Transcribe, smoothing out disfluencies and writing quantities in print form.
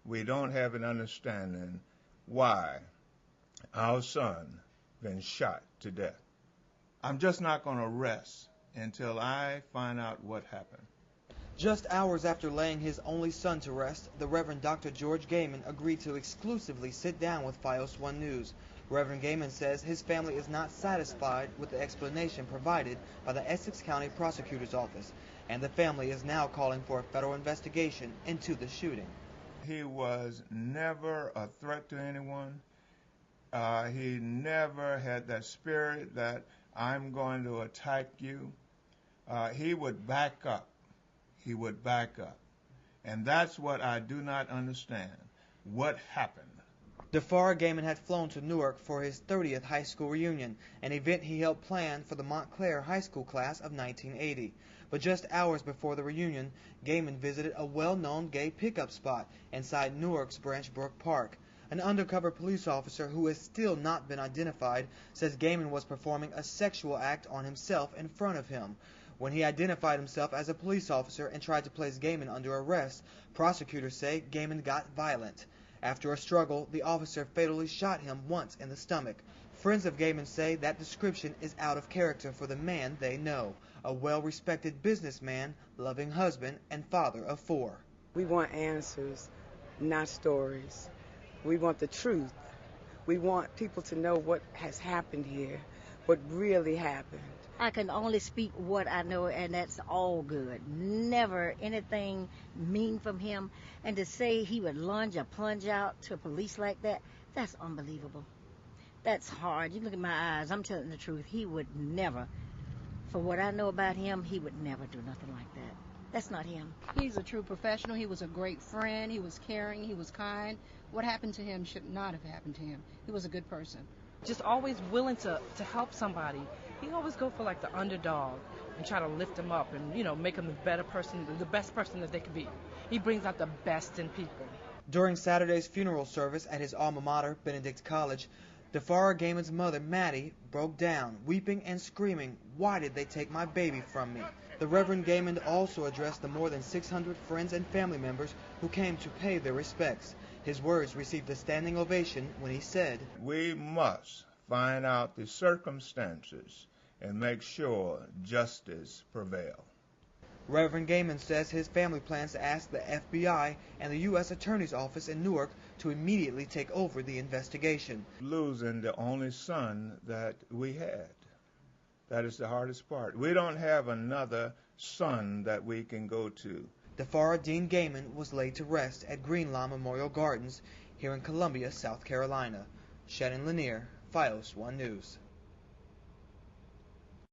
we don't have an understanding why our son been shot to death. I'm just not going to rest until I find out what happened. Just hours after laying his only son to rest, the Reverend Doctor George Gaymon agreed to exclusively sit down with FiOS 1 News. Reverend Gaymon says his family is not satisfied with the explanation provided by the Essex County Prosecutor's Office, and the family is now calling for a federal investigation into the shooting. He was never a threat to anyone. He never had that spirit that I'm going to attack you. He would back up. He would back up. And that's what I do not understand. What happened? Defarra Gaymon had flown to Newark for his 30th high school reunion, an event he helped plan for the Montclair High School class of 1980. But just hours before the reunion, Gaymon visited a well-known gay pickup spot inside Newark's Branch Brook Park. An undercover police officer who has still not been identified says Gaymon was performing a sexual act on himself in front of him. When he identified himself as a police officer and tried to place Gaymon under arrest, prosecutors say Gaymon got violent. After a struggle, the officer fatally shot him once in the stomach. Friends of Gaymon say that description is out of character for the man they know, a well-respected businessman, loving husband, and father of 4. We want answers, not stories. We want the truth. We want people to know what has happened here, what really happened. I can only speak what I know, and that's all good. Never anything mean from him. And to say he would lunge or plunge out to police like that, that's unbelievable. That's hard. You look at my eyes, I'm telling the truth. He would never, for what I know about him, he would never do nothing like that. That's not him. He's a true professional. He was a great friend. He was caring. He was kind. What happened to him should not have happened to him. He was a good person. Just always willing to help somebody. He always go for like the underdog and try to lift them up and, you know, make them the better person, the best person that they could be. He brings out the best in people. During Saturday's funeral service at his alma mater, Benedict College, Defarra Gaymon's mother, Maddie, broke down, weeping and screaming, "Why did they take my baby from me?" The Reverend Gaymon also addressed the more than 600 friends and family members who came to pay their respects. His words received a standing ovation when he said, "We must find out the circumstances and make sure justice prevails." Reverend Gaymon says his family plans to ask the FBI and the U.S. Attorney's Office in Newark to immediately take over the investigation. Losing the only son that we had. That is the hardest part. We don't have another son that we can go to. Defarra Dean Gaymon was laid to rest at Greenlawn Memorial Gardens here in Columbia, South Carolina. Shannon Lanier, FiOS 1 News.